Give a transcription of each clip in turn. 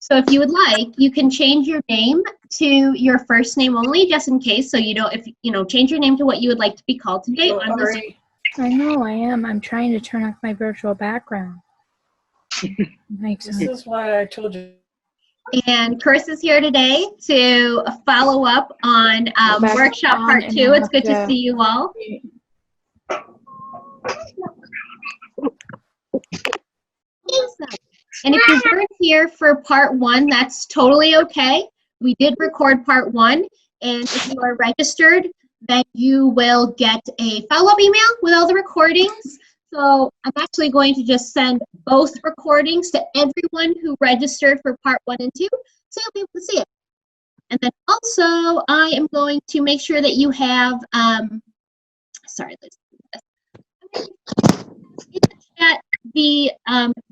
So if you would like, you can change your name to your first name only, just in case. So you don't, if you know, change your name to what you would like to be called today on this. I know I am. I'm trying to turn off my virtual background. This is why I told you. And Chris is here today to follow up on workshop part 2. It's good to see you all. And if you weren't here for part 1, that's totally okay. We did record part 1, and if you are registered, then you will get a follow-up email with all the recordings. So I'm actually going to just send both recordings to everyone who registered for part 1 and 2, so you'll be able to see it. And then also, I am going to make sure that you have, sorry, let's do this. In the chat, the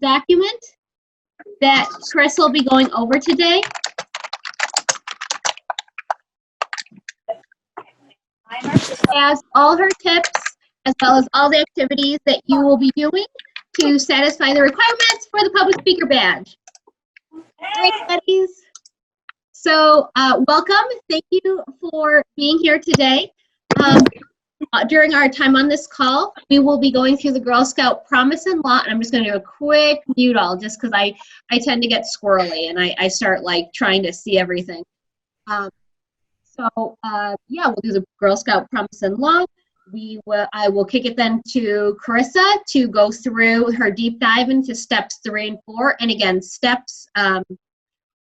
document that Chris will be going over today. Has all her tips, as well as all the activities that you will be doing to satisfy the requirements for the public speaker badge. All right, buddies. So welcome. Thank you for being here today. During our time on this call, we will be going through the Girl Scout Promise and Law, and I'm just going to do a quick mute all, just because I tend to get squirrely and I start like trying to see everything. Yeah, we'll do the Girl Scout Promise and Law. I will kick it then to Carissa to go through her deep dive into steps 3 and 4. And again, steps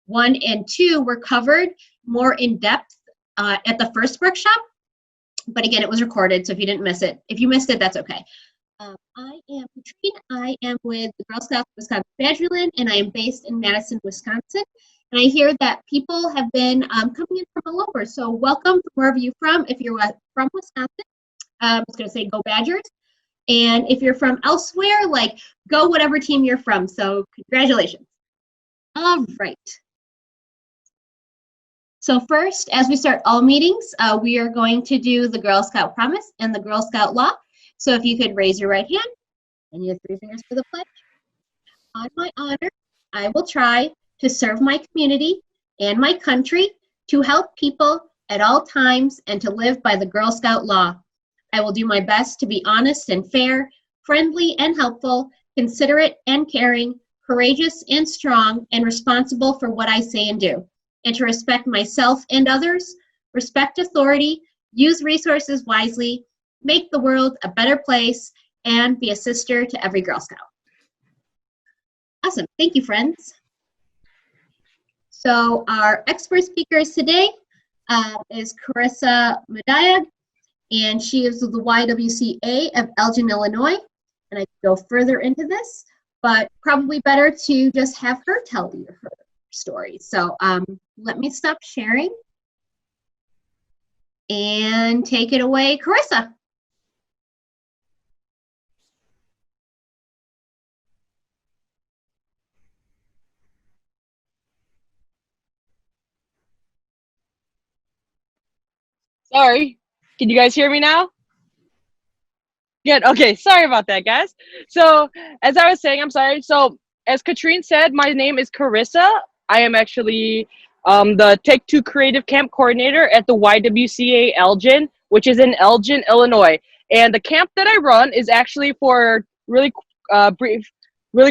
1 and 2 were covered more in depth at the first workshop. But again, it was recorded, so if you didn't miss it, if you missed it, that's okay. I am Katrine. I am with the Girl Scouts of Wisconsin Badgerland, and I am based in Madison, Wisconsin. And I hear that people have been coming in from all over. So welcome from wherever you're from. If you're from Wisconsin, I was going to say go Badgers. And if you're from elsewhere, like go whatever team you're from. So congratulations. All right. So first, as we start all meetings, we are going to do the Girl Scout Promise and the Girl Scout Law. So if you could raise your right hand and you have 3 fingers for the pledge. On my honor, I will try to serve my community and my country, to help people at all times, and to live by the Girl Scout law. I will do my best to be honest and fair, friendly and helpful, considerate and caring, courageous and strong, and responsible for what I say and do, and to respect myself and others, respect authority, use resources wisely, make the world a better place, and be a sister to every Girl Scout. Awesome. Thank you, friends. So our expert speakers today is Carissa Madayag, and she is with the YWCA of Elgin, Illinois. And I could go further into this, but probably better to just have her tell you her story. So let me stop sharing and take it away, Carissa. Sorry, can you guys hear me now? Good, okay, sorry about that, guys. So, as I was saying, I'm sorry. So, as Katrine said, my name is Carissa. I am actually the Take Two Creative Camp Coordinator at the YWCA Elgin, which is in Elgin, Illinois. And the camp that I run is actually for, really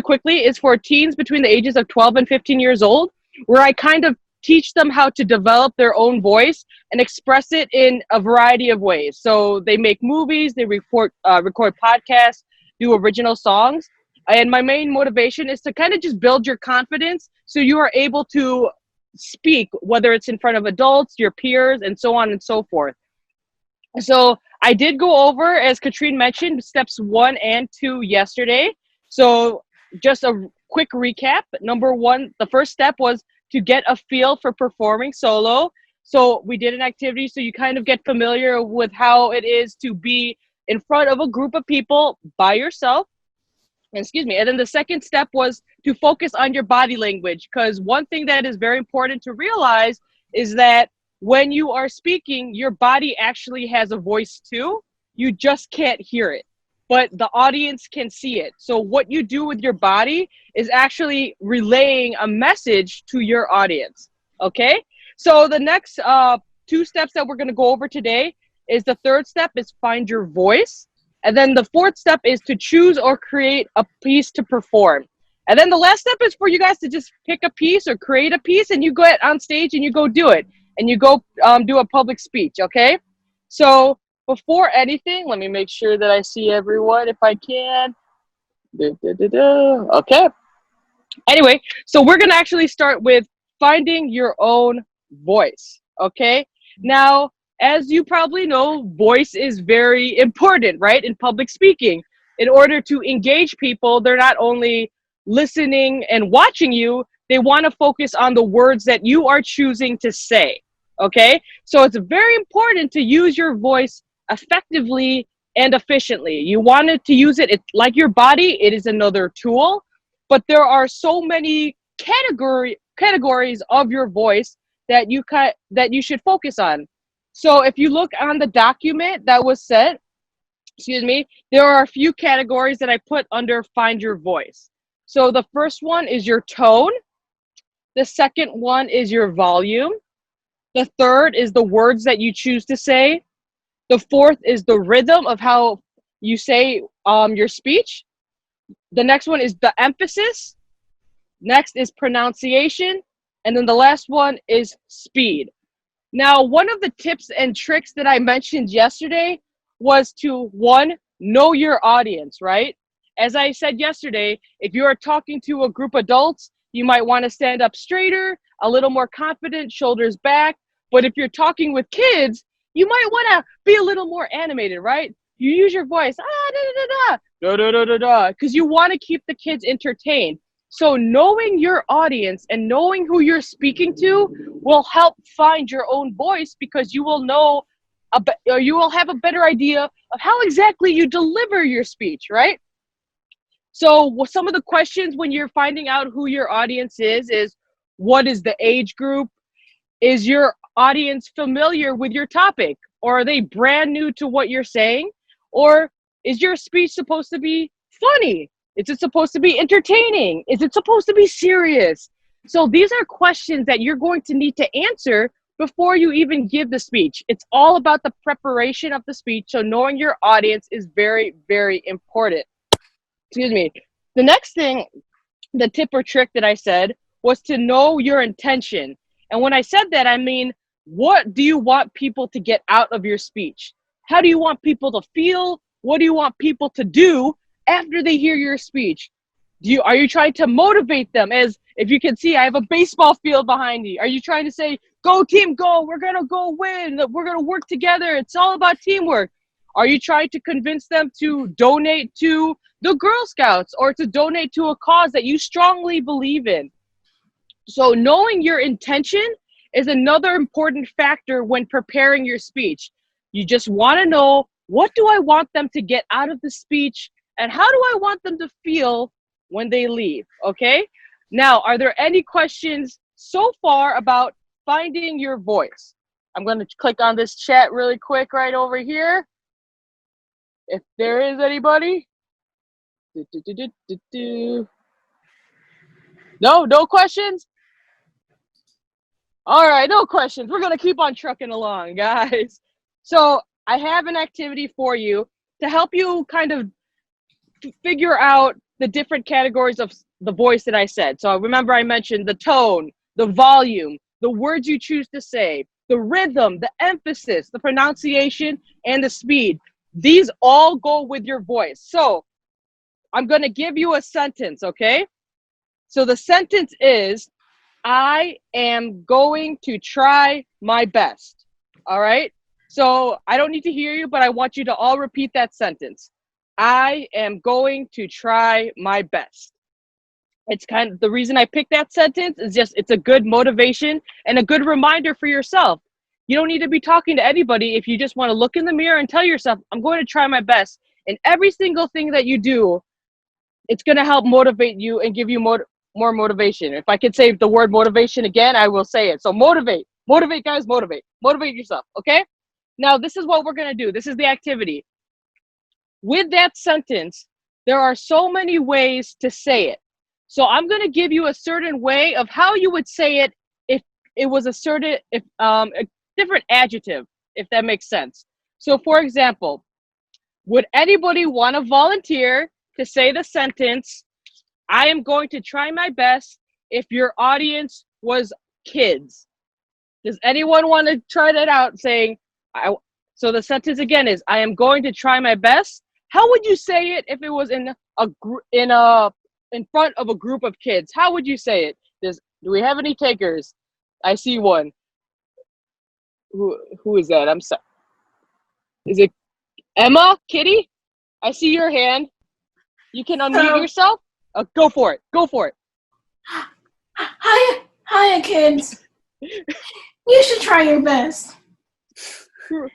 quickly, is for teens between the ages of 12 and 15 years old, where I kind of teach them how to develop their own voice and express it in a variety of ways. So they make movies, they record podcasts, do original songs. And my main motivation is to kind of just build your confidence so you are able to speak, whether it's in front of adults, your peers, and so on and so forth. So I did go over, as Katrine mentioned, steps 1 and 2 yesterday. So just a quick recap. Number 1, the first step was to get a feel for performing solo. So we did an activity so you kind of get familiar with how it is to be in front of a group of people by yourself. Excuse me. And then the second step was to focus on your body language, because one thing that is very important to realize is that when you are speaking, your body actually has a voice too. You just can't hear it. but the audience can see it. So what you do with your body is actually relaying a message to your audience, okay? So the next 2 steps that we're gonna go over today is the third step is find your voice. And then the fourth step is to choose or create a piece to perform. And then the last step is for you guys to just pick a piece or create a piece and you go on stage and you go do it. And you go do a public speech, okay? So before anything, let me make sure that I see everyone if I can. Okay. Anyway, so we're going to actually start with finding your own voice, okay? Now, as you probably know, voice is very important, right, in public speaking. In order to engage people, they're not only listening and watching you, they want to focus on the words that you are choosing to say, okay? So it's very important to use your voice effectively and efficiently. You wanted to use it, like your body, it is another tool, but there are so many categories of your voice that you should focus on. So if you look on the document that was sent, there are a few categories that I put under find your voice. So the first one is your tone. The second one is your volume. The third is the words that you choose to say. The fourth is the rhythm of how you say your speech. The next one is the emphasis. Next is pronunciation. And then the last one is speed. Now, one of the tips and tricks that I mentioned yesterday was to, one, know your audience, right? As I said yesterday, if you are talking to a group of adults, you might want to stand up straighter, a little more confident, shoulders back. But if you're talking with kids, you might want to be a little more animated, right? You use your voice, because you want to keep the kids entertained. So knowing your audience and knowing who you're speaking to will help find your own voice, because you will know, you will have a better idea of how exactly you deliver your speech, right? So some of the questions when you're finding out who your audience is what is the age group? Is your audience familiar with your topic? Or are they brand new to what you're saying? Or is your speech supposed to be funny? Is it supposed to be entertaining? Is it supposed to be serious? So these are questions that you're going to need to answer before you even give the speech. It's all about the preparation of the speech. So knowing your audience is very, very important. Excuse me. The next thing, the tip or trick that I said was to know your intention. And when I said that, I mean, what do you want people to get out of your speech? How do you want people to feel? What do you want people to do after they hear your speech? Are you trying to motivate them? As if you can see, I have a baseball field behind me. Are you trying to say, go team, go, we're going to go win, we're going to work together, it's all about teamwork? Are you trying to convince them to donate to the Girl Scouts or to donate to a cause that you strongly believe in? So knowing your intention is another important factor when preparing your speech. You just want to know, what do I want them to get out of the speech, and how do I want them to feel when they leave, okay? Now, are there any questions so far about finding your voice? I'm going to click on this chat really quick right over here. If there is anybody. No questions? All right, no questions. We're going to keep on trucking along, guys. So I have an activity for you to help you kind of figure out the different categories of the voice that I said. So remember, I mentioned the tone, the volume, the words you choose to say, the rhythm, the emphasis, the pronunciation, and the speed. These all go with your voice. So I'm going to give you a sentence, okay? So the sentence is, I am going to try my best. All right? So I don't need to hear you, but I want you to all repeat that sentence. I am going to try my best. It's kind of the reason I picked that sentence is just it's a good motivation and a good reminder for yourself. You don't need to be talking to anybody if you just want to look in the mirror and tell yourself, I'm going to try my best. And every single thing that you do, it's going to help motivate you and give you more motivation. If I could say the word motivation again, I will say it. So motivate, guys, motivate yourself. Okay. Now this is what we're going to do. This is the activity. with that sentence, there are so many ways to say it. So I'm going to give you a certain way of how you would say it if it was a different adjective, if that makes sense. So for example, would anybody want to volunteer to say the sentence, I am going to try my best if your audience was kids? Does anyone want to try that out saying, so the sentence again is, I am going to try my best. How would you say it if it was in front of a group of kids? How would you say it? Do we have any takers? I see one. Who is that? I'm sorry. Is it Emma? Kitty? I see your hand. You can unmute yourself. Go for it. Go for it. Hiya, kids. You should try your best.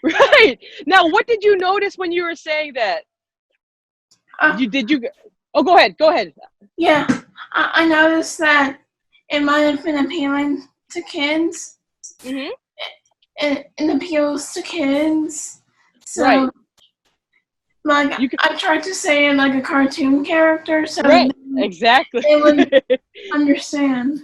Right. Now, what did you notice when you were saying that? Oh, go ahead. Go ahead. Yeah, I noticed that it might have been appealing to kids. Mm-hmm. It appeals to kids. So, right. Like, I tried to say it like a cartoon character, so right. Exactly. they would understand.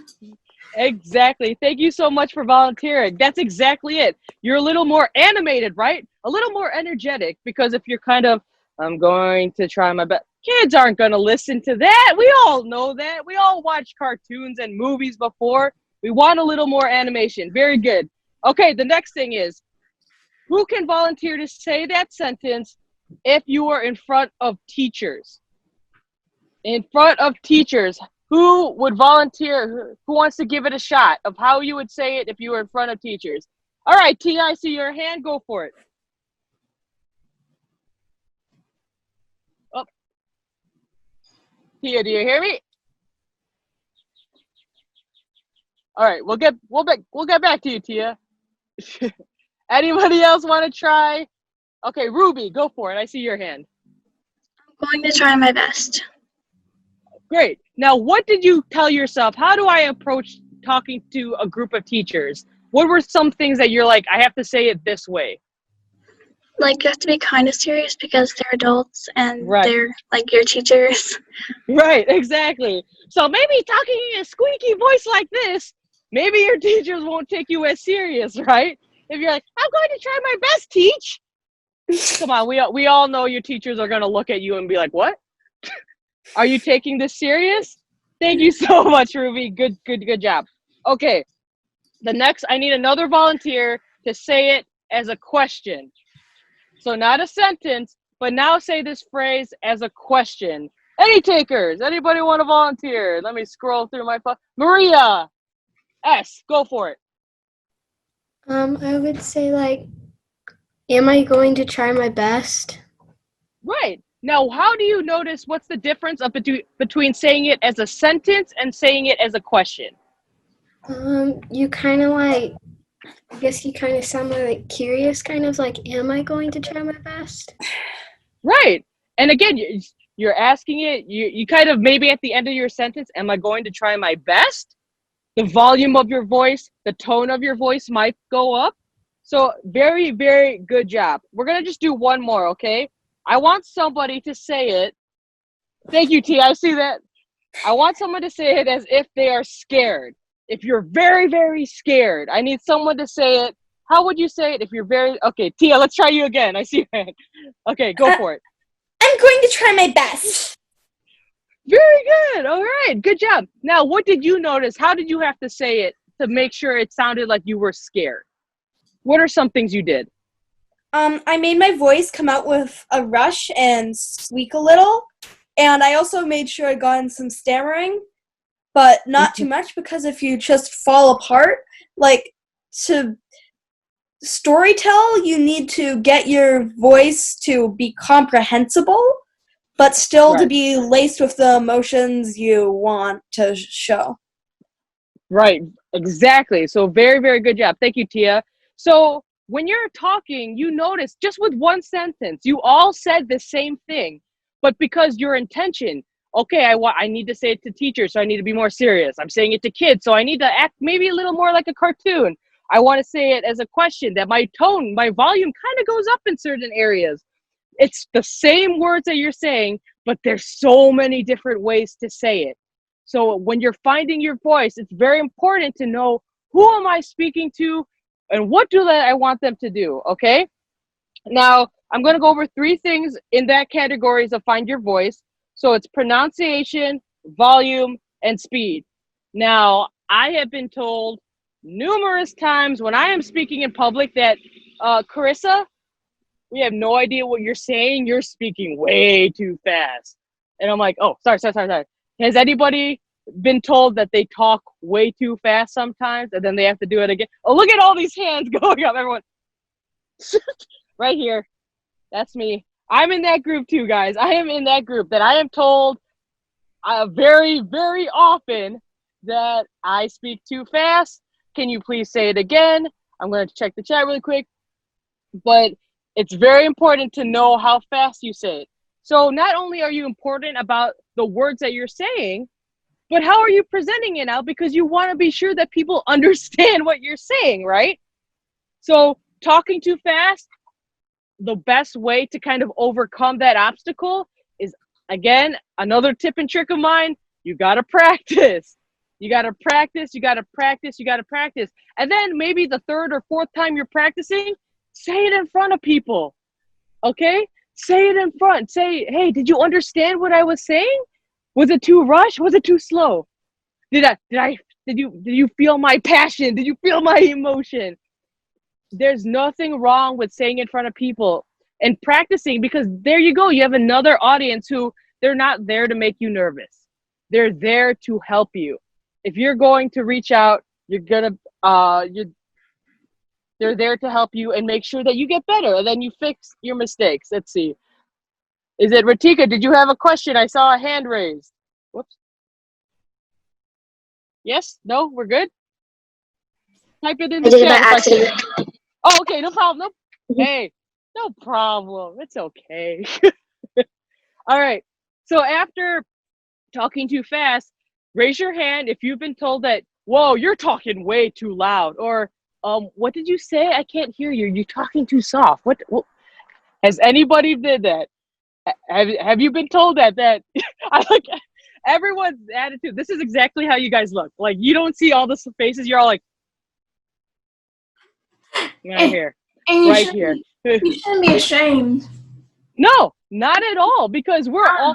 Exactly. Thank you so much for volunteering. That's exactly it. You're a little more animated, right? A little more energetic, because if you're kind of, I'm going to try my best, kids aren't going to listen to that. We all know that. We all watch cartoons and movies before. We want a little more animation. Very good. Okay, the next thing is, who can volunteer to say that sentence if you are in front of teachers? In front of teachers. Who would volunteer? Who wants to give it a shot of how you would say it if you were in front of teachers? All right, Tia, I see your hand. Go for it. Oh. Tia, do you hear me? All right, we'll get back to you, Tia. Anybody else want to try? Okay, Ruby, go for it. I see your hand. I'm going to try my best. Great. Now, what did you tell yourself? How do I approach talking to a group of teachers? What were some things that you're like, I have to say it this way? Like, you have to be kind of serious because they're adults and right. They're like your teachers. Right, exactly. So maybe talking in a squeaky voice like this, maybe your teachers won't take you as serious, right? If you're like, I'm going to try my best, teach. Come on, we all know your teachers are going to look at you and be like, what? Are you taking this serious? Thank you so much, Ruby. Good job. Okay. The next, I need another volunteer to say it as a question. So not a sentence, but now say this phrase as a question. Any takers? Anybody want to volunteer? Let me scroll through my phone. Maria S., go for it. I would say, like, am I going to try my best? Right. Now, how do you notice what's the difference of between saying it as a sentence and saying it as a question? You kind of like, I guess you kind of sound like curious, kind of like, am I going to try my best? Right. And again, you're asking it, you kind of maybe at the end of your sentence, am I going to try my best? The volume of your voice, the tone of your voice might go up. So very, very good job. We're going to just do one more, okay? I want somebody to say it. Thank you, T. I see that. I want someone to say it as if they are scared. If you're very, very scared, I need someone to say it. How would you say it if you're very... Okay, Tia, let's try you again. I see your hand. Okay, go for it. I'm going to try my best. Very good. All right, good job. Now, what did you notice? How did you have to say it to make sure it sounded like you were scared? What are some things you did? I made my voice come out with a rush and squeak a little. And I also made sure I got in some stammering, but not too much, because if you just fall apart, like, to storytell, you need to get your voice to be comprehensible, but still to be laced with the emotions you want to show. Right, exactly. So very, very good job. Thank you, Tia. So when you're talking, you notice just with one sentence, you all said the same thing, but because your intention, okay, I need to say it to teachers, so I need to be more serious. I'm saying it to kids, so I need to act maybe a little more like a cartoon. I want to say it as a question that my tone, my volume kind of goes up in certain areas. It's the same words that you're saying, but there's so many different ways to say it. So when you're finding your voice, it's very important to know, who am I speaking to and what do I want them to do, okay? Now, I'm going to go over 3 things in that categories of find your voice. So it's pronunciation, volume, and speed. Now, I have been told numerous times when I am speaking in public that, Carissa, we have no idea what you're saying. You're speaking way too fast. And I'm like, oh, sorry. Has anybody been told that they talk way too fast sometimes and then they have to do it again? Oh, look at all these hands going up, everyone. Right here. That's me. I'm in that group too, guys. I am in that group that I am told very, very often that I speak too fast. Can you please say it again? I'm going to check the chat really quick. But it's very important to know how fast you say it. So not only are you important about the words that you're saying, but how are you presenting it out? Because you want to be sure that people understand what you're saying, right? So talking too fast, the best way to kind of overcome that obstacle is, again, another tip and trick of mine, you got to practice. You got to practice. And then maybe the 3rd or 4th time you're practicing, say it in front of people, okay? Say it in front. Say, hey, did you understand what I was saying? Was it too rushed? Was it too slow? Did you feel my passion? Did you feel my emotion? There's nothing wrong with saying in front of people and practicing, because there you go. You have another audience who, they're not there to make you nervous. They're there to help you. If you're going to reach out, they're there to help you and make sure that you get better, and then you fix your mistakes. Let's see. Is it Ratika? Did you have a question? I saw a hand raised. Whoops. Yes? No? We're good? Type it in the chat. Oh, okay. No problem. Hey, no problem. It's okay. All right. So after talking too fast, raise your hand if you've been told that, whoa, you're talking way too loud, or what did you say? I can't hear you. You're talking too soft. What has anybody did that? Have you been told that? I like everyone's attitude. This is exactly how you guys look. Like, you don't see all the faces. You're all like, right here, right here. You shouldn't be ashamed. No, not at all, because we're all.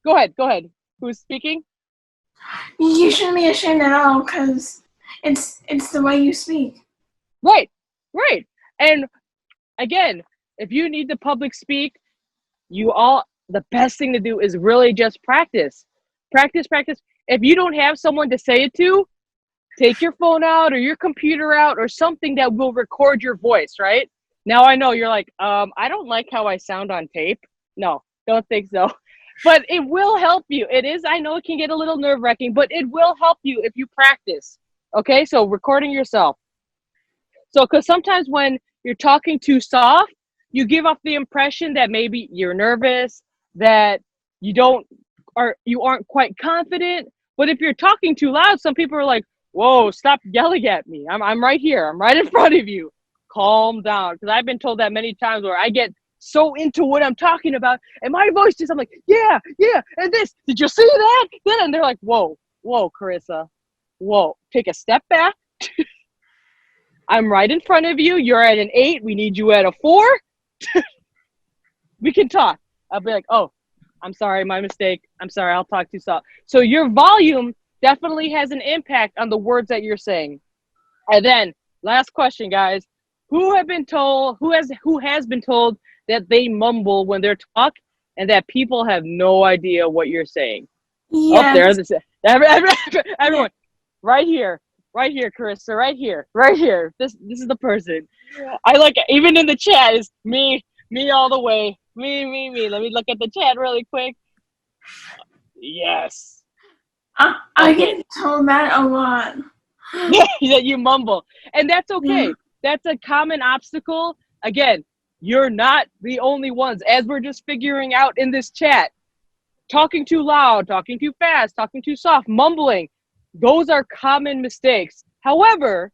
Go ahead. Who's speaking? You shouldn't be ashamed at all, because it's the way you speak. Right. And again, if you need to public speak, the best thing to do is really just practice. If you don't have someone to say it to, take your phone out or your computer out or something that will record your voice, right? Now I know you're like, I don't like how I sound on tape. No, don't think so. But it will help you. It is, I know it can get a little nerve-wracking, but it will help you if you practice. Okay, so recording yourself. So, because sometimes when you're talking too soft, you give off the impression that maybe you're nervous, that you aren't quite confident. But if you're talking too loud, some people are like, whoa, stop yelling at me. I'm right here. I'm right in front of you. Calm down. Because I've been told that many times where I get so into what I'm talking about, and my voice just, I'm like, yeah, and this, did you see that? Then, and they're like, whoa, Carissa, whoa, take a step back. I'm right in front of you. You're at an 8. We need you at a 4. We can talk. I'll be like, oh, I'm sorry, my mistake. I'm sorry, I'll talk too soft. So your volume definitely has an impact on the words that you're saying. And then, last question, guys. Who has been told that they mumble when they're talk, and that people have no idea what you're saying? Yes. Oh, there's everyone. Right here, Carissa, right here. This is the person. I like it. Even in the chat is me all the way. Me. Let me look at the chat really quick. Yes. I get told that a lot. That you mumble. And that's okay. That's a common obstacle. Again, you're not the only ones. As we're just figuring out in this chat, talking too loud, talking too fast, talking too soft, mumbling, those are common mistakes. However,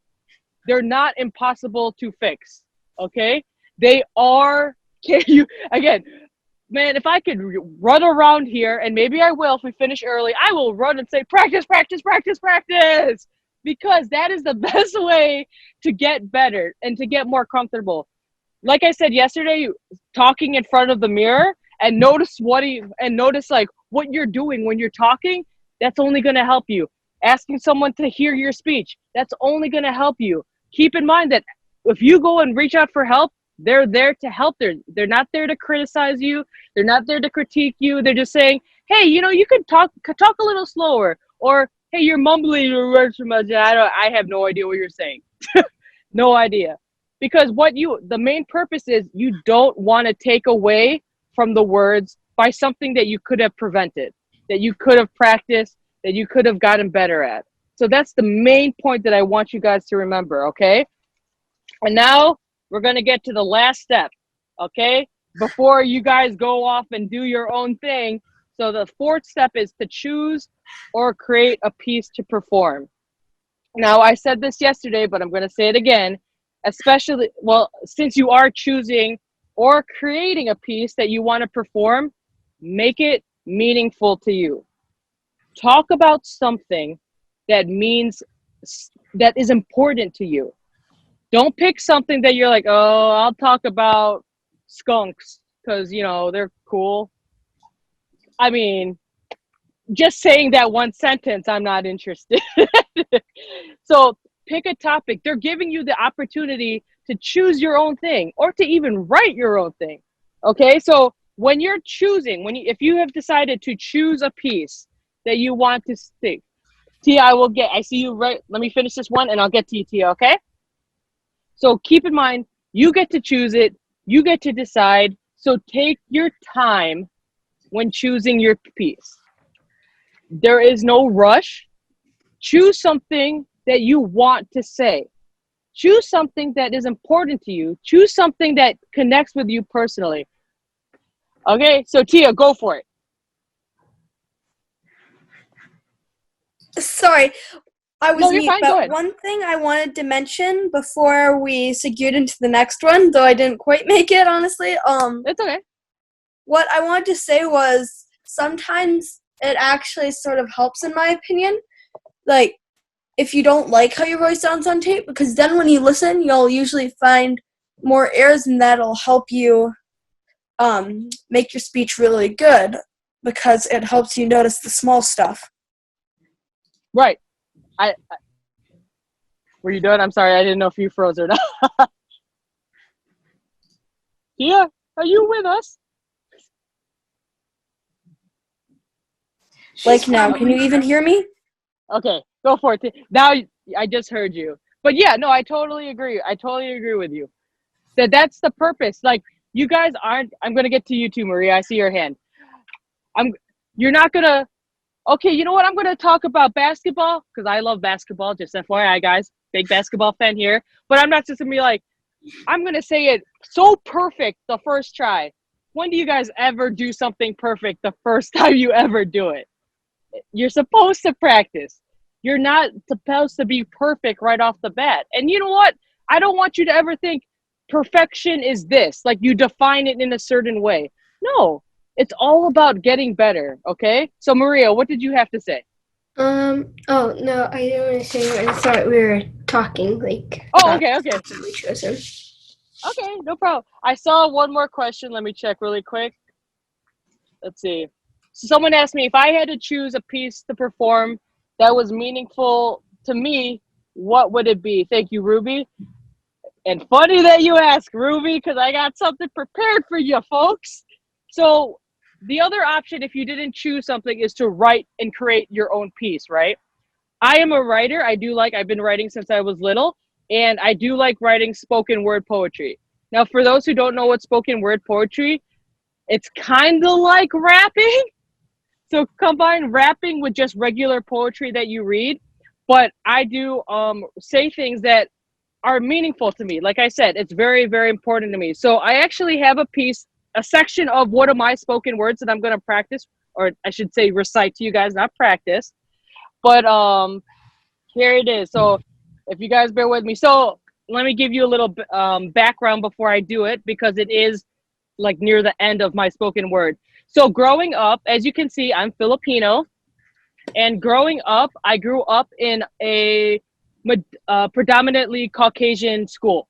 they're not impossible to fix, okay? They are Can you, again, man, if I could run around here, and maybe I will if we finish early, I will run and say, practice, practice, practice, practice. Because that is the best way to get better and to get more comfortable. Like I said yesterday, talking in front of the mirror and notice like what you're doing when you're talking, that's only going to help you. Asking someone to hear your speech, that's only going to help you. Keep in mind that if you go and reach out for help, they're there to help. They're not there to criticize you. They're not there to critique you. They're just saying, hey, you could talk a little slower, or hey, you're mumbling your words too much. I have no idea what you're saying. No idea. Because the main purpose is you don't want to take away from the words by something that you could have prevented, that you could have practiced, that you could have gotten better at. So that's the main point that I want you guys to remember, okay? And now we're going to get to the last step, okay? Before you guys go off and do your own thing. So the fourth step is to choose or create a piece to perform. Now, I said this yesterday, but I'm going to say it again. Especially, since you are choosing or creating a piece that you want to perform, make it meaningful to you. Talk about something that is important to you. Don't pick something that you're like, oh, I'll talk about skunks because, they're cool. I mean, just saying that one sentence, I'm not interested. So pick a topic. They're giving you the opportunity to choose your own thing or to even write your own thing. Okay, so when you're choosing, if you have decided to choose a piece that you want to stick, Tia, I see you right. Let me finish this one and I'll get to you, Tia, okay? So keep in mind, you get to choose it. You get to decide. So take your time when choosing your piece. There is no rush. Choose something that you want to say. Choose something that is important to you. Choose something that connects with you personally. Okay, so Tia, go for it. Sorry, I was you're mute, fine, go but ahead. one thing I wanted to mention before we segued into the next one, though I didn't quite make it, honestly. It's okay. What I wanted to say was sometimes it actually sort of helps, in my opinion, like, if you don't like how your voice sounds on tape, because then when you listen, you'll usually find more errors, and that'll help you make your speech really good, because it helps you notice the small stuff. Right. Were you done? I'm sorry, I didn't know if you froze or not. Tia, are you with us? Like now, can you even hear me? Okay, go for it. Now I just heard you. But yeah, no, I totally agree. I totally agree with you. That's the purpose. Like, you guys aren't, I'm going to get to you too, Maria. I see your hand. You're not going to, okay, you know what? I'm going to talk about basketball because I love basketball. Just FYI, guys, big basketball fan here. But I'm not just going to be like, I'm going to say it so perfect the first try. When do you guys ever do something perfect the first time you ever do it? You're supposed to practice. You're not supposed to be perfect right off the bat. And you know what? I don't want you to ever think perfection is this, like you define it in a certain way. No, it's all about getting better, okay? So Maria, what did you have to say? Oh, no, I didn't want to say, I thought we were talking, like. Oh, okay. We chose him. Okay, no problem. I saw one more question. Let me check really quick. Let's see. So someone asked me if I had to choose a piece to perform that was meaningful to me, what would it be? Thank you, Ruby. And funny that you ask, Ruby, because I got something prepared for you, folks. So the other option, if you didn't choose something, is to write and create your own piece, right? I am a writer. I've been writing since I was little, and I do like writing spoken word poetry. Now, for those who don't know what spoken word poetry, it's kind of like rapping. So combine rapping with just regular poetry that you read. But I do say things that are meaningful to me. Like I said, it's very, very important to me. So I actually have a section of one of my spoken words that I'm going to practice, or I should say recite to you guys, not practice. But here it is. So if you guys bear with me. So let me give you a little background before I do it, because it is like near the end of my spoken word. So growing up, as you can see, I'm Filipino. And growing up, I grew up in a predominantly Caucasian school.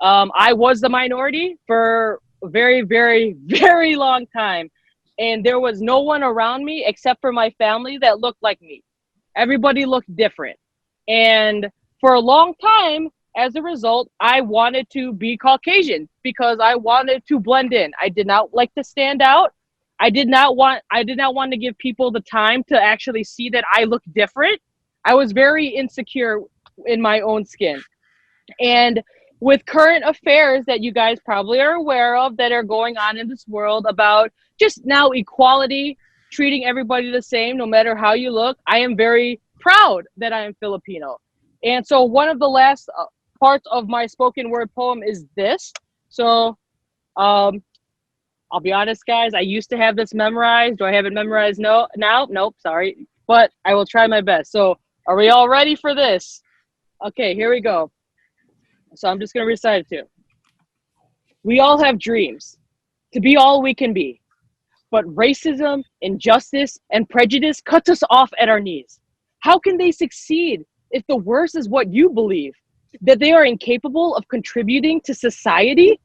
I was the minority for a very, very, very long time. And there was no one around me except for my family that looked like me. Everybody looked different. And for a long time, as a result, I wanted to be Caucasian because I wanted to blend in. I did not like to stand out. I did not want to give people the time to actually see that I look different. I was very insecure in my own skin. And with current affairs that you guys probably are aware of that are going on in this world about just now equality, treating everybody the same no matter how you look, I am very proud that I am Filipino. And so one of the last parts of my spoken word poem is this. So I'll be honest, guys, I used to have this memorized. Do I have it memorized? No, now? Nope, sorry. But I will try my best. So are we all ready for this? Okay, here we go. So I'm just going to recite it too. We all have dreams to be all we can be. But racism, injustice, and prejudice cuts us off at our knees. How can they succeed if the worst is what you believe? That they are incapable of contributing to society?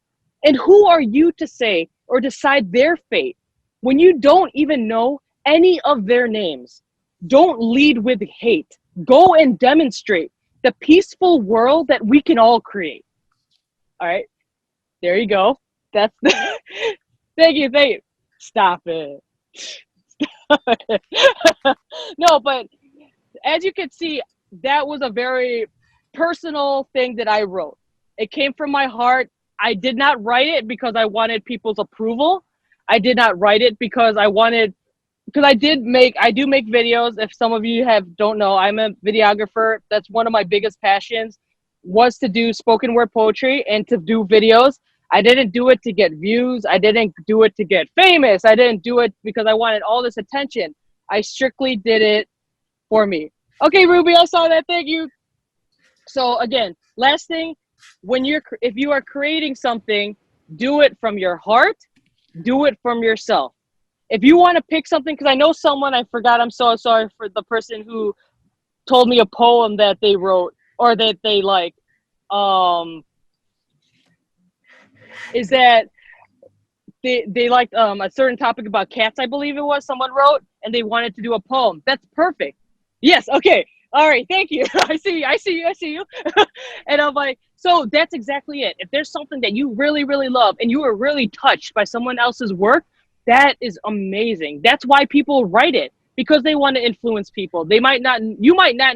And who are you to say or decide their fate when you don't even know any of their names? Don't lead with hate. Go and demonstrate the peaceful world that we can all create. All right, there you go. That's the thank you. Stop it. No, but as you can see, that was a very personal thing that I wrote. It came from my heart. I did not write it because I wanted people's approval. I did not write it because I do make videos. If some of you don't know, I'm a videographer. That's one of my biggest passions, was to do spoken word poetry and to do videos. I didn't do it to get views. I didn't do it to get famous. I didn't do it because I wanted all this attention. I strictly did it for me. Okay, Ruby, I saw that. Thank you. So again, last thing, if you are creating something, do it from your heart. Do it from yourself. If you want to pick something, because I know someone, I forgot, I'm so sorry for the person who told me a poem that they wrote or that they like, is that they liked a certain topic about cats, I believe it was, someone wrote, and they wanted to do a poem. That's perfect. Yes, okay. All right, thank you. I see you. And I'm like, so that's exactly it. If there's something that you really, really love and you are really touched by someone else's work, that is amazing. That's why people write it, because they want to influence people. You might not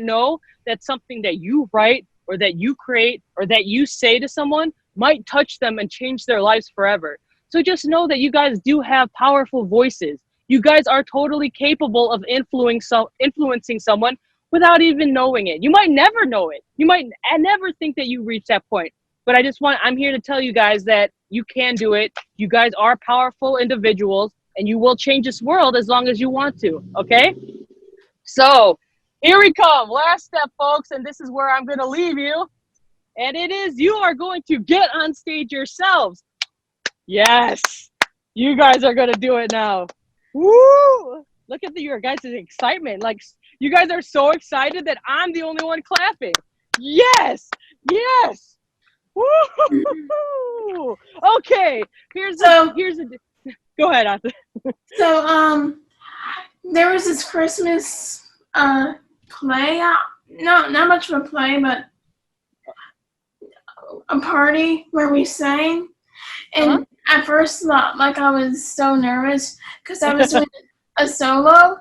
know that something that you write or that you create or that you say to someone might touch them and change their lives forever. So just know that you guys do have powerful voices. You guys are totally capable of influencing someone without even knowing it. You might never know it. You might never think that you reach that point. But I'm here to tell you guys that you can do it. You guys are powerful individuals and you will change this world as long as you want to, okay? So here we come, last step, folks, and this is where I'm gonna leave you. And it is, you are going to get on stage yourselves. Yes, you guys are gonna do it now. Woo! Look at your guys' excitement. Like, you guys are so excited that I'm the only one clapping. Yes, yes. Woo! Okay, here's the go ahead, Arthur. So there was this Christmas play. No, not much of a play, but a party where we sang. And at first, like, I was so nervous because I was doing a solo.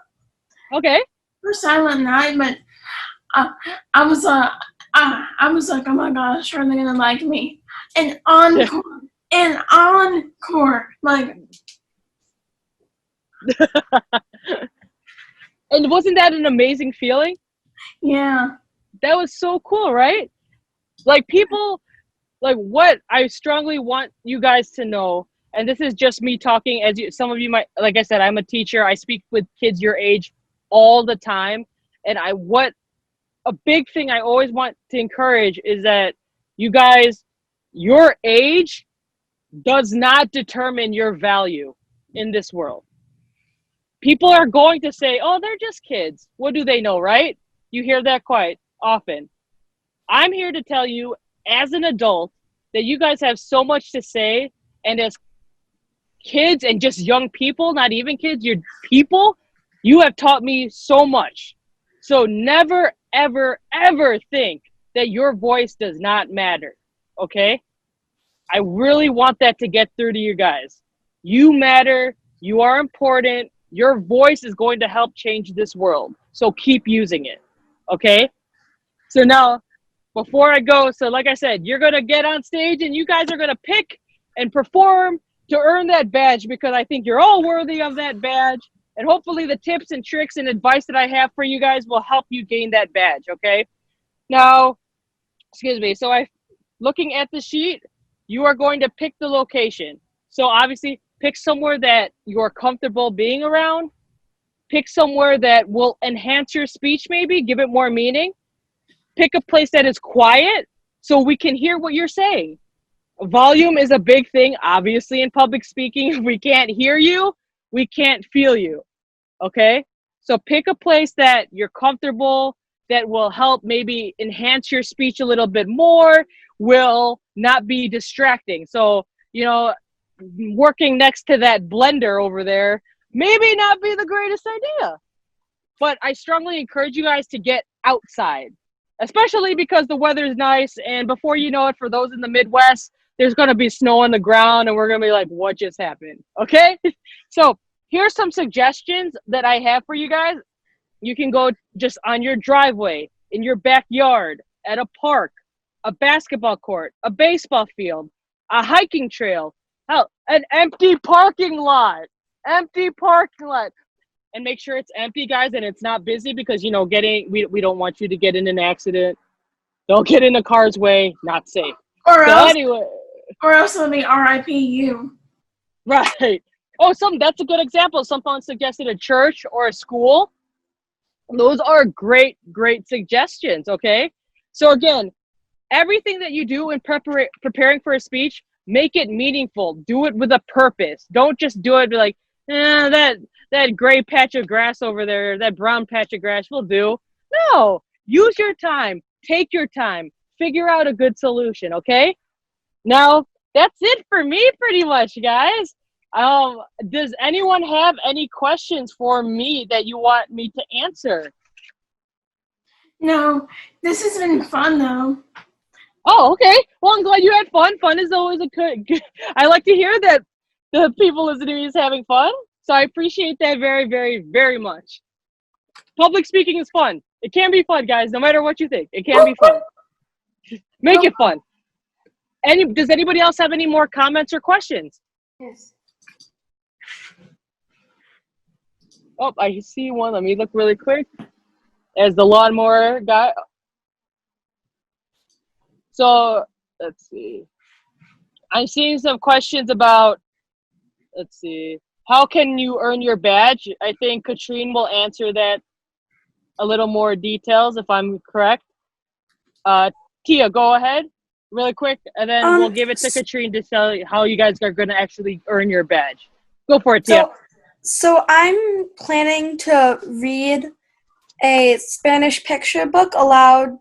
Okay. For Silent Night, but I was like, oh my gosh, are they gonna like me? And encore, like. And wasn't that an amazing feeling? Yeah. That was so cool, right? Like, people, like, what I strongly want you guys to know, and this is just me talking, some of you might, like I said, I'm a teacher. I speak with kids your age all the time. And a big thing I always want to encourage is that you guys, your age does not determine your value in this world. People are going to say, oh, they're just kids. What do they know, right? You hear that quite often. I'm here to tell you, as an adult, that you guys have so much to say, and as kids and just young people, not even kids, you're people, you have taught me so much. So never, ever, ever think that your voice does not matter, okay? I really want that to get through to you guys. You matter, you are important, your voice is going to help change this world. So keep using it, okay? So now, before I go, so like I said, you're going to get on stage and you guys are going to pick and perform to earn that badge, because I think you're all worthy of that badge. And hopefully the tips and tricks and advice that I have for you guys will help you gain that badge, okay? Now, excuse me, so looking at the sheet, you are going to pick the location. So obviously, pick somewhere that you're comfortable being around. Pick somewhere that will enhance your speech, maybe, give it more meaning. Pick a place that is quiet so we can hear what you're saying. Volume is a big thing, obviously, in public speaking. If we can't hear you, we can't feel you, okay? So pick a place that you're comfortable, that will help maybe enhance your speech a little bit more, will not be distracting. So, you know, working next to that blender over there maybe not be the greatest idea. But I strongly encourage you guys to get outside, especially because the weather is nice, and before you know it, for those in the Midwest, there's going to be snow on the ground, and we're going to be like, what just happened? Okay? So here's some suggestions that I have for you guys. You can go just on your driveway, in your backyard, at a park, a basketball court, a baseball field, a hiking trail, hell, an empty parking lot. Empty parking lot. And make sure it's empty, guys, and it's not busy, because, you know, we don't want you to get in an accident. Don't get in the car's way. Not safe. Or So else, anyway. or else it'll be RIPU. Right. Oh, that's a good example. Someone suggested a church or a school. Those are great, great suggestions, okay? So again, everything that you do in preparing for a speech, make it meaningful. Do it with a purpose. Don't just do it like, that gray patch of grass over there, that brown patch of grass will do. No, use your time. Take your time. Figure out a good solution, okay? Now, that's it for me pretty much, guys. Does anyone have any questions for me that you want me to answer? No, this has been fun though. Oh, okay. Well, I'm glad you had fun. Fun is always a good. I like to hear that the people listening to me is having fun. So I appreciate that very, very, very much. Public speaking is fun. It can be fun, guys, no matter what you think. It can be fun. Make it fun. Does anybody else have any more comments or questions? Yes. Oh, I see one. Let me look really quick. As the lawnmower guy. So, let's see. I'm seeing some questions about, let's see. How can you earn your badge? I think Katrine will answer that a little more details if I'm correct. Tia, go ahead really quick, and then we'll give it to Katrine to tell you how you guys are going to actually earn your badge. Go for it, Tia. So I'm planning to read a Spanish picture book aloud.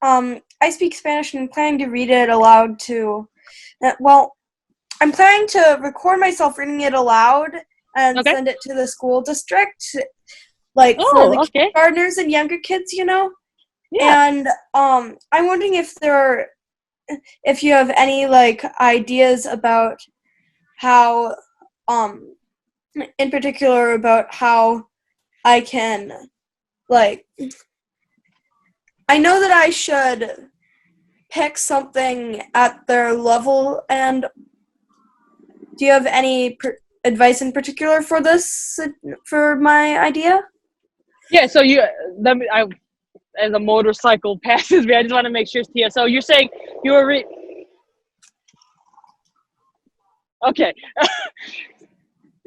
I speak Spanish and I'm planning to read it aloud to, I'm planning to record myself reading it aloud and send it to the school district, for the kindergartners and younger kids, you know? Yeah. And I'm wondering if you have any, ideas about how, in particular about how I can, I know that I should pick something at their level, and do you have any advice in particular for this, for my idea? Yeah, so as a motorcycle passes me, I just want to make sure, Tia. So you're saying you were okay.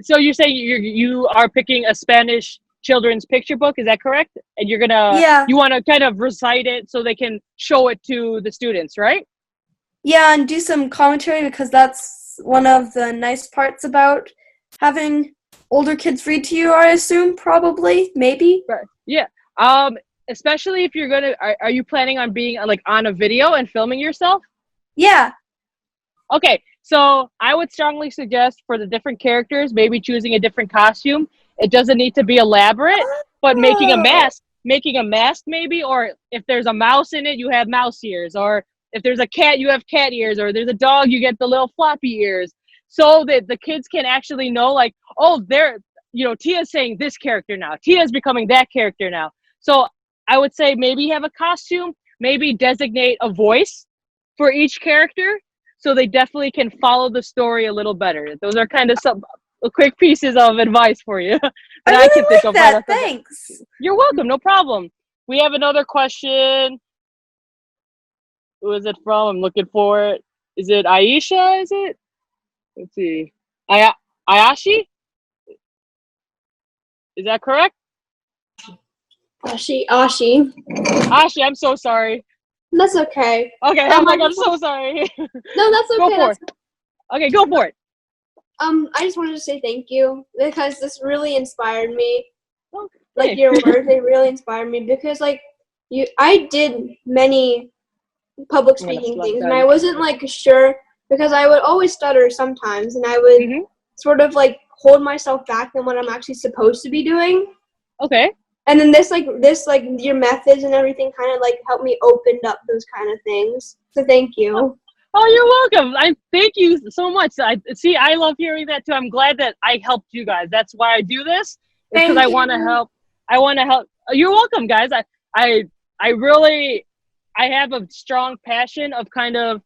So you're saying you are picking a Spanish children's picture book, is that correct? And you're gonna, you want to kind of recite it so they can show it to the students, right? Yeah, and do some commentary, because that's that's one of the nice parts about having older kids read to you, I assume, probably, maybe. Right. Yeah. Especially if you're gonna, are you planning on being like on a video and filming yourself? Yeah. Okay, so I would strongly suggest for the different characters, maybe choosing a different costume. It doesn't need to be elaborate, but making a mask maybe, or if there's a mouse in it, you have mouse ears, or if there's a cat, you have cat ears, or there's a dog, you get the little floppy ears, so that the kids can actually know, like, oh, Tia's saying this character now, Tia's becoming that character now. So I would say maybe have a costume, maybe designate a voice for each character, so they definitely can follow the story a little better. Those are kind of some quick pieces of advice for you that I can really think like of. that. Thanks. You're welcome. No problem. We have another question. Who is it from? I'm looking for it. Is it Aisha? Is it? Let's see. Ayashi? Is that correct? Ashi. Ashi, I'm so sorry. That's okay. Okay, I'm so sorry. No, that's okay. Go for it. Okay, go for it. I just wanted to say thank you because this really inspired me. Okay. Like your words, they really inspired me because I did many public speaking things and I wasn't like sure because I would always stutter sometimes and I would sort of like hold myself back than what I'm actually supposed to be doing. Okay. And then this your methods and everything kind of like helped me open up those kind of things. So thank you. Oh, you're welcome. I thank you so much. I love hearing that too. I'm glad that I helped you guys. That's why I do this. Because I want to help. I want to help. You're welcome, guys. I have a strong passion of kind of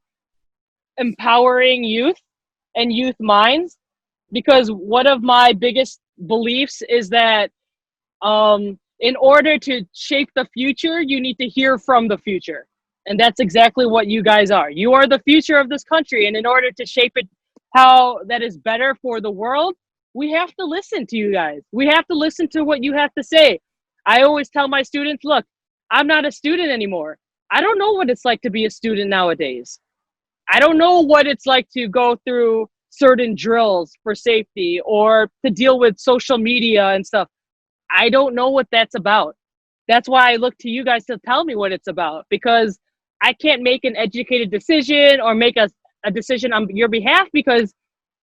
empowering youth and youth minds, because one of my biggest beliefs is that in order to shape the future, you need to hear from the future. And that's exactly what you guys are. You are the future of this country. And in order to shape it how that is better for the world, we have to listen to you guys. We have to listen to what you have to say. I always tell my students, look, I'm not a student anymore. I don't know what it's like to be a student nowadays. I don't know what it's like to go through certain drills for safety or to deal with social media and stuff. I don't know what that's about. That's why I look to you guys to tell me what it's about, because I can't make an educated decision or make a decision on your behalf because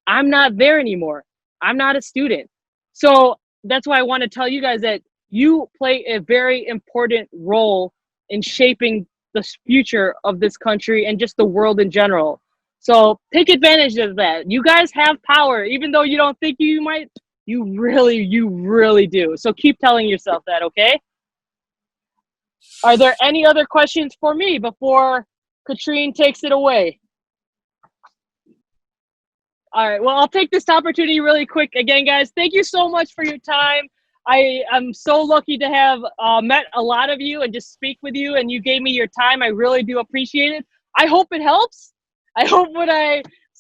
I'm not there anymore. I'm not a student. So that's why I want to tell you guys that you play a very important role in shaping the future of this country and just the world in general. So take advantage of that. You guys have power, even though you don't think you might. You really do. So keep telling yourself that, okay? Are there any other questions for me before Katrine takes it away? All right, well, I'll take this opportunity really quick. Again, guys, thank you so much for your time. I am so lucky to have met a lot of you and just speak with you, and you gave me your time. I really do appreciate it. I hope it helps. I hope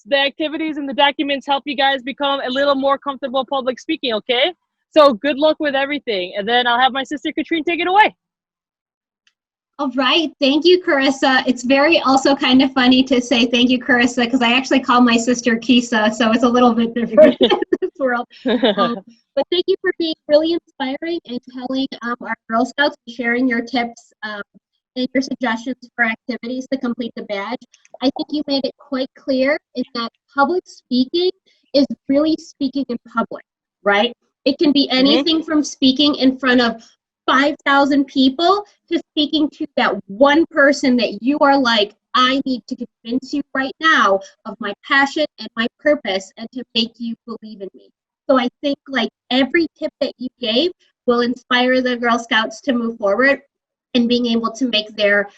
the activities and the documents help you guys become a little more comfortable public speaking, okay? So good luck with everything. And then I'll have my sister Katrine take it away. All right. Thank you, Carissa. It's very also kind of funny to say thank you, Carissa, because I actually call my sister Kisa, so it's a little bit different in this world. But thank you for being really inspiring and telling our Girl Scouts and sharing your tips and your suggestions for activities to complete the badge. I think you made it quite clear in that public speaking is really speaking in public, right? It can be anything from speaking in front of 5,000 people to speaking to that one person that you are like, I need to convince you right now of my passion and my purpose and to make you believe in me. So I think like every tip that you gave will inspire the Girl Scouts to move forward and being able to make their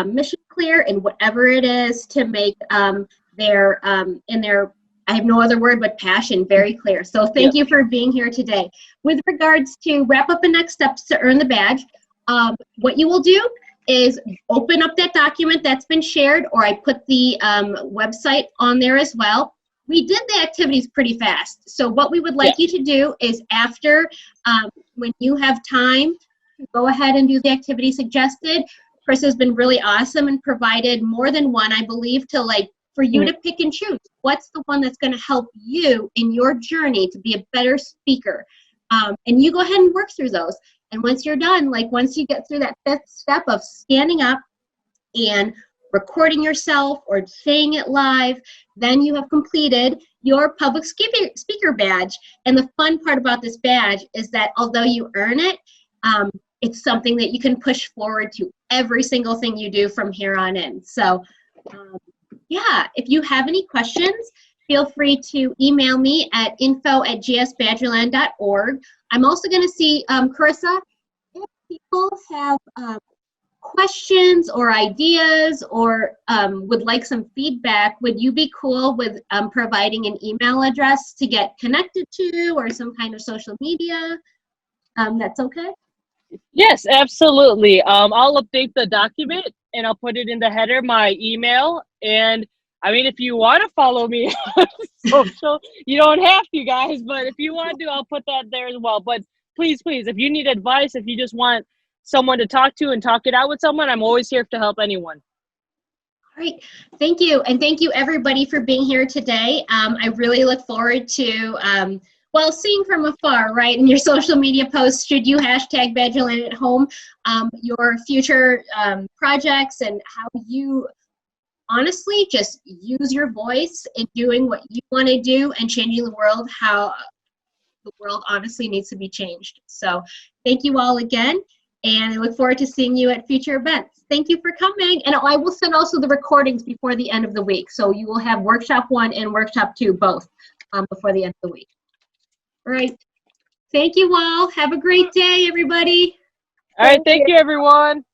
mission clear and whatever it is to make their I have no other word but passion very clear. So thank you for being here today. With regards to wrap up the next steps to earn the badge, what you will do is open up that document that's been shared, or I put the website on there as well. We did the activities pretty fast. So what we would like you to do is after, when you have time, go ahead and do the activity suggested. Chris has been really awesome and provided more than one, I believe, to like for you to pick and choose. What's the one that's going to help you in your journey to be a better speaker? And you go ahead and work through those. And once you're done, like once you get through that 5th step of standing up and recording yourself or saying it live, then you have completed your public speaker badge. And the fun part about this badge is that although you earn it, it's something that you can push forward to every single thing you do from here on in. So yeah, if you have any questions, feel free to email me at info@gsbadgerland.org. I'm also going to see, Carissa, if people have questions or ideas or would like some feedback, would you be cool with providing an email address to get connected to or some kind of social media? That's okay? Yes, absolutely. I'll update the document and I'll put it in the header, my email. And I mean, if you want to follow me on social, you don't have to, guys, but if you want to, I'll put that there as well. But please, if you need advice, if you just want someone to talk to and talk it out with someone, I'm always here to help anyone. All right, thank you. And thank you everybody for being here today. I really look forward to, well, seeing from afar, right, in your social media posts, should you hashtag Badgerland at home, your future projects and how you honestly just use your voice in doing what you want to do and changing the world how the world honestly needs to be changed. So thank you all again, and I look forward to seeing you at future events. Thank you for coming, and I will send also the recordings before the end of the week, so you will have workshop 1 and workshop 2 both before the end of the week. All right, thank you all. Have a great day, everybody. All right, thank you everyone.